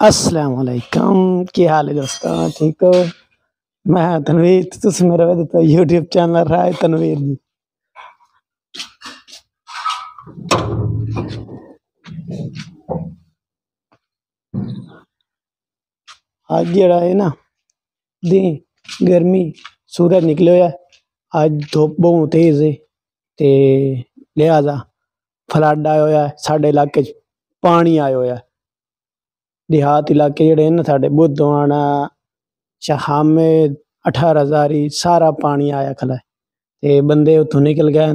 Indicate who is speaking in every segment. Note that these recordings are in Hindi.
Speaker 1: अस्सलाम वालेकुम। क्या हाल है दोस्तों, ठीक हो? मैं तनवीर, तुस मेरा तो यूट्यूब चैनल रहा है तनवीर जी। आज जड़ा है ना दी गर्मी, सूरज निकले है। आज धुप बहुत तेज है ते लिहाजा फ्लड आया होया है साडे इलाके च, पानी आया होया है। देहात इलाके जड़े ना साडे बुद्धवाना, शाहामे, 18,000 सारा पानी आया खला है। ते बंदे उतों निकल गए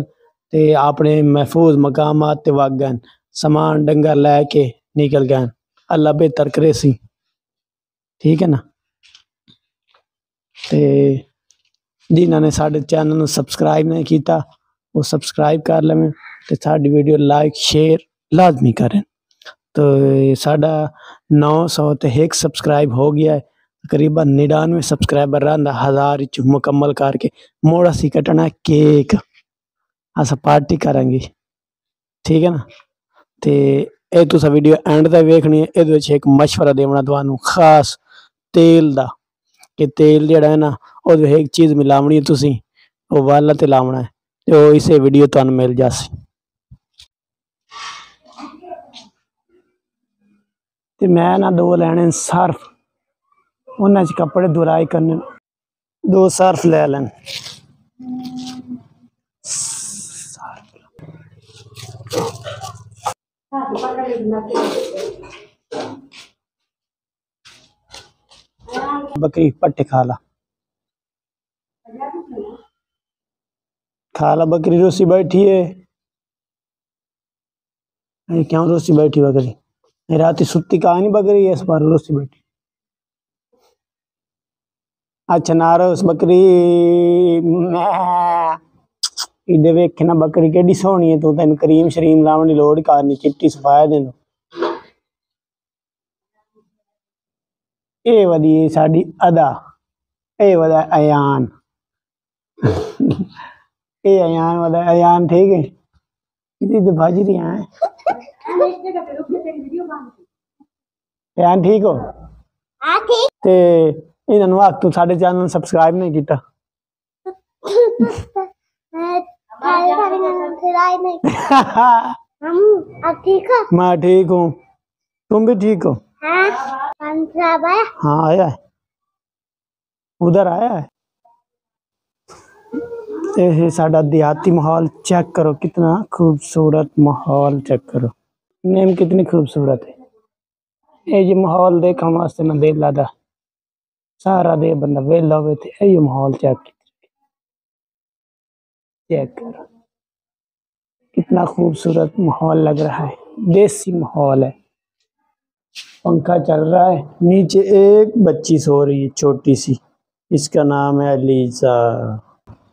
Speaker 1: ते अपने महफूज मकामात ते वग गए, सामान डंगर लेके निकल गए। अल्लाह बेहतर करे सी, ठीक है ना। ते जिन्होंने साडे चैनल ਨੂੰ सब्सक्राइब नहीं किया वो सब्सक्राइब कर लें ते साडी वीडियो लाइक शेयर लाजमी करें। तो साडा 900 ते 1 सब्सक्राइब हो गया है। तकरीबन 99 सब्सक्राइबर रहा 1000 च मुकम्मल करके मोड़ असी कटना केक, अस पार्टी करेंगे, ठीक है ना। ते ਇਹ ਤੁਸੀਂ ਵੀਡੀਓ ਐਂਡ ਤੱਕ ਵੇਖਣੀ ਹੈ। ਇਹਦੇ ਵਿੱਚ ਇੱਕ ਮਸ਼ਵਰਾ ਦੇਣਾ ਤੁਹਾਨੂੰ ਖਾਸ ਤੇਲ ਦਾ, ਕਿ ਤੇਲ ਜਿਹੜਾ ਹੈ ਨਾ ਉਹਦੇ ਵਿੱਚ ਇੱਕ ਚੀਜ਼ ਮਿਲਾਵਣੀ ਹੈ, ਤੁਸੀਂ ਉਹ ਵਾਲਾਂ ਤੇ ਲਾਉਣਾ ਹੈ ਤੇ ਉਹ ਇਸੇ ਵੀਡੀਓ ਤੁਹਾਨੂੰ ਮਿਲ ਜਾਸੀ। ਤੇ ਮੈਂ ਨਾ 2 ਲੈਣੇ ਸਰਫ, ਉਹਨਾਂ 'ਚ ਕੱਪੜੇ ਧੁਲਾਈ ਕਰਨੇ। 2 ਸਰਫ ਲੈ ਲੈਣ। बकरी पट्टे खा ला बकरी रोसी बैठी है। क्यों रोसी बैठी बकरी? रात सुती कहा नहीं बकरी, इस बार रोसी बैठी। अच्छा ना रोस बकरी, इधे वेखे ना बकरी केडी सोहनी है। तू तेन करीम शरीम लावन की लोड़ करनी, चिट्टी सफाया दे दो। ए वदी साडी अदा, ए वदा अयान, ए अयान वदा अयान, ठीक है। इधर भाजी रही है अयान, ठीक हो? ते इन्होंने आख तू साडे चैनल सब्सक्राइब नहीं किया। मैं ठीक हूँ, तुम भी ठीक हो? हाँ आया है, उधर आया है। ये साडा देहाती माहौल चेक करो, कितना खूबसूरत माहौल चेक करो। नेम कितनी खूबसूरत है। ये माहौल देखा वास्ते ना दिल लादा, सारा दे बंदा वेला हुए थे। ये माहौल चेक करो, कितना खूबसूरत माहौल लग रहा है। देसी माहौल है, पंखा चल रहा है, नीचे एक बच्ची सो रही है छोटी सी, इसका नाम है लीजा।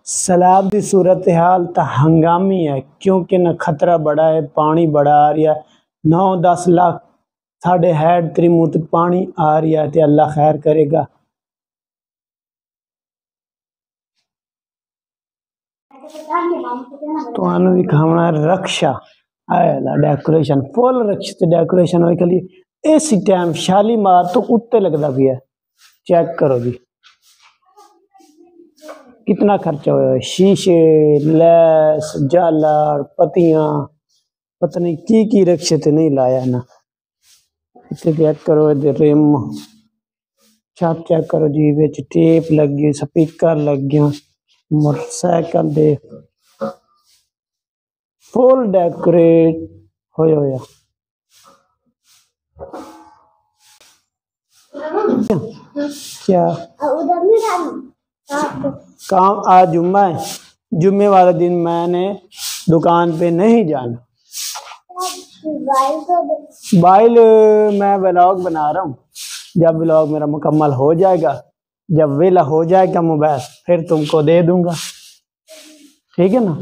Speaker 1: सैलाब की सूरत हाल तो हंगामी है, क्योंकि ना खतरा बड़ा है, पानी बड़ा आ रहा है। 9-10 लाख साढ़े हैड त्रिमुत पानी आ रहा है, तो अल्लाह खैर करेगा। तो भी खाना रक्षा आया डेकोरेशन फुल रक्षा डेकोरेशन हो खली। इस टाइम शालीमार तो उत्ते लगता भी है, चेक करो जी कितना खर्चा हुआ। शीशे, लैस, झालर, पतियां, पता नहीं की रक्षे ते नहीं लाया ना। इतने चेक करो, रिम छत चेक करो जी, विच टेप लगी, स्पीकर लग गया, मोटरसाइकिल दे फुल डेकोरेट होया। क्या काम? आज जुम्मा है, जुम्मे वाले दिन मैंने दुकान पे नहीं जाना। बाइल मैं व्लॉग बना रहा हूँ, जब व्लॉग मेरा मुकम्मल हो जाएगा, जब वेला हो जाएगा मोबाइल, फिर तुमको दे दूंगा, ठीक है ना।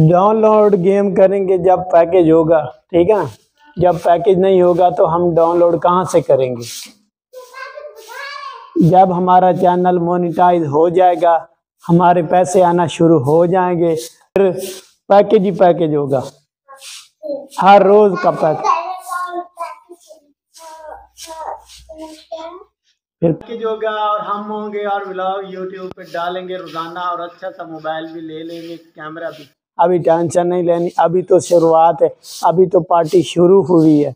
Speaker 1: डाउनलोड गेम करेंगे जब पैकेज होगा, ठीक है ना। जब पैकेज नहीं होगा तो हम डाउनलोड कहाँ से करेंगे? जब हमारा चैनल मोनेटाइज हो जाएगा, हमारे पैसे आना शुरू हो जाएंगे, फिर पैकेज ही पैकेज होगा, हर रोज का पैकेज होगा और हम होंगे और व्लॉग यूट्यूब पे डालेंगे रोजाना और अच्छा सा मोबाइल भी ले लेंगे, कैमरा भी। अभी टेंशन नहीं लेनी, अभी तो शुरुआत है, अभी तो पार्टी शुरू हुई है।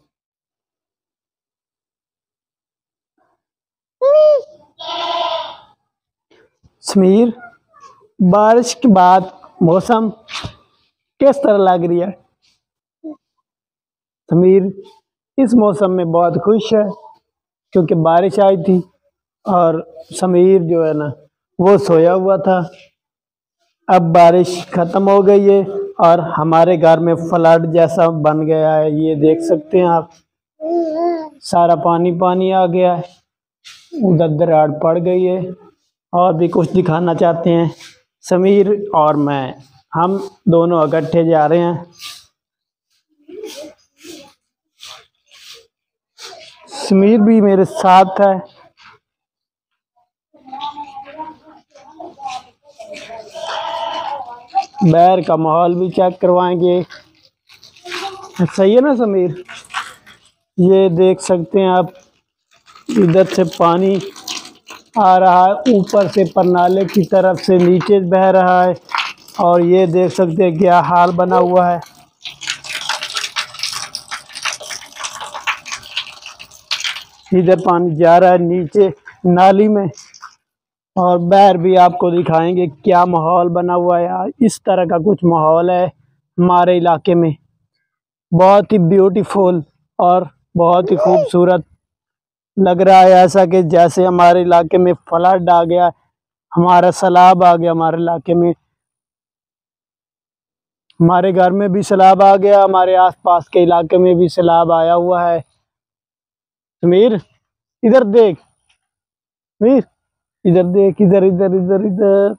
Speaker 1: समीर, बारिश के बाद मौसम किस तरह लग रही है? समीर इस मौसम में बहुत खुश है क्योंकि बारिश आई थी और समीर जो है ना वो सोया हुआ था। अब बारिश खत्म हो गई है और हमारे घर में फ्लड जैसा बन गया है, ये देख सकते हैं आप, सारा पानी पानी आ गया है, उधर दरार पड़ गई है। और भी कुछ दिखाना चाहते हैं, समीर और मैं, हम दोनों इकट्ठे जा रहे हैं। समीर भी मेरे साथ है। बाहर का माहौल भी चेक करवाएंगे। सही है ना समीर? ये देख सकते हैं आप, इधर से पानी आ रहा है, ऊपर से परनाले की तरफ से नीचे बह रहा है और ये देख सकते हैं क्या हाल बना हुआ है। इधर पानी जा रहा है नीचे नाली में और बाहर भी आपको दिखाएंगे क्या माहौल बना हुआ है यार। इस तरह का कुछ माहौल है हमारे इलाके में, बहुत ही ब्यूटीफुल और बहुत ही खूबसूरत लग रहा है, ऐसा कि जैसे हमारे इलाके में फ्लड आ गया, हमारा सैलाब आ गया हमारे इलाके में। हमारे घर में भी सैलाब आ गया, हमारे आसपास के इलाके में भी सैलाब आया हुआ है। समीर इधर देख, समीर इधर देख, इधर इधर इधर इधर।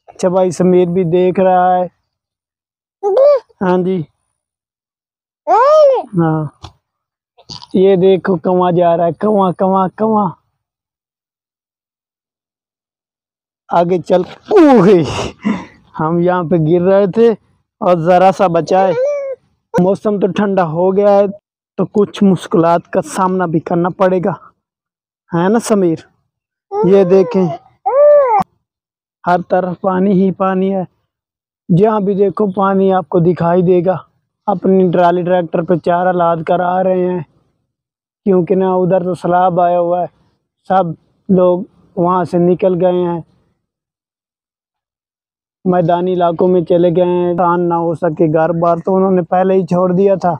Speaker 1: अच्छा भाई समीर भी देख रहा है। हाँ जी, हाँ ये देखो कौवा जा रहा है, कौवा कौवा कौवा आगे चल। हम यहाँ पे गिर रहे थे और जरा सा बचाए। मौसम तो ठंडा हो गया है तो कुछ मुश्किलात का सामना भी करना पड़ेगा, है ना समीर? ये देखें हर तरफ पानी ही पानी है, जहाँ भी देखो पानी आपको दिखाई देगा। अपनी ट्राली ट्रैक्टर पे चारा लाद कर आ रहे हैं क्योंकि ना उधर तो सैलाब आया हुआ है, सब लोग वहाँ से निकल गए हैं, मैदानी इलाकों में चले गए हैं। आन ना हो सके घर बार तो उन्होंने पहले ही छोड़ दिया था,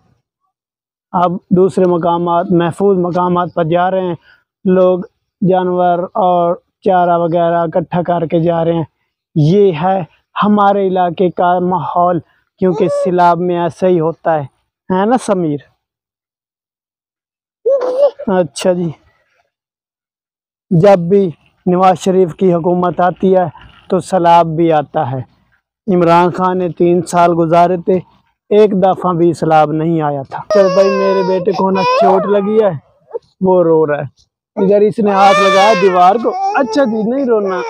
Speaker 1: अब दूसरे मकामात, महफूज मकामात पर जा रहे हैं लोग, जानवर और चारा वगैरह इकट्ठा करके जा रहे हैं। ये है हमारे इलाके का माहौल, क्योंकि सैलाब में ऐसा ही होता है ना समीर? अच्छा जी, जब भी नवाज शरीफ की हुकूमत आती है तो सैलाब भी आता है। इमरान खान ने 3 साल गुजारे थे, एक दफा भी सैलाब नहीं आया था। चल भाई मेरे बेटे को ना चोट लगी है, वो रो रहा है। इधर इसने हाथ लगाया दीवार को। अच्छा जी नहीं रोना।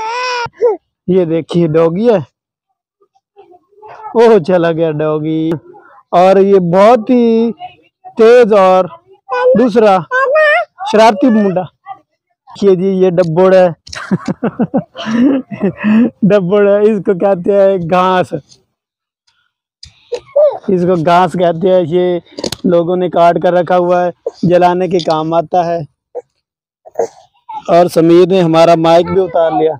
Speaker 1: ये देखिए डॉगी है, ओह चला गया डॉगी। और ये बहुत ही तेज और दूसरा शरारती मुंडा। देखिए जी ये डब्बोड़ है। डब्बोड़ है, इसको कहते हैं घास, इसको घास कहते हैं। ये लोगों ने काट कर रखा हुआ है, जलाने के काम आता है। और समीर ने हमारा माइक भी उतार लिया।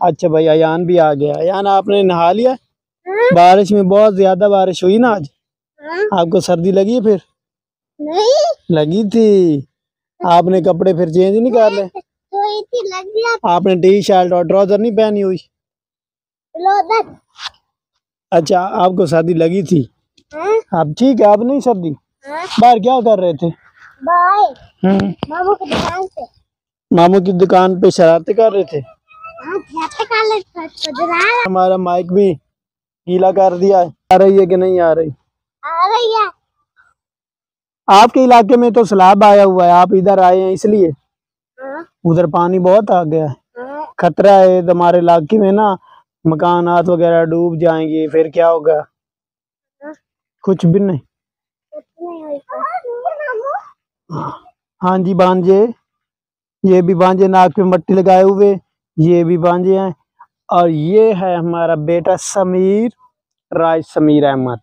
Speaker 1: अच्छा भाई अयान भी आ गया। अयान आपने नहा लिया? बारिश में बहुत ज्यादा बारिश हुई ना आज, आपको सर्दी लगी है? फिर नहीं लगी थी, आपने कपड़े फिर चेंज नहीं कर ले? आपने टी शर्ट और ट्राउजर नहीं पहनी हुई? अच्छा आपको सर्दी लगी थी? अब ठीक है, अब नहीं सर्दी। बाहर क्या कर रहे थे? मामू की दुकान पे। मामू की दुकान पे शरारतें कर रहे थे। हमारा माइक भी गीला कर दिया है। आ रही है कि नहीं आ रही? आ रही है। आपके इलाके में तो सैलाब आया हुआ है, आप इधर आए हैं इसलिए। उधर पानी बहुत आ गया है, खतरा है हमारे इलाके में ना, मकानात वगैरह डूब जाएंगे, फिर क्या होगा? कुछ भी नहीं। हाँ जी भांजे, ये भी भांजे नाक पे मट्टी लगाए हुए, ये भी भांजे हैं। और ये है हमारा बेटा समीर, राज समीर अहमद,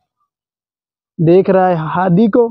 Speaker 1: देख रहा है हादी को।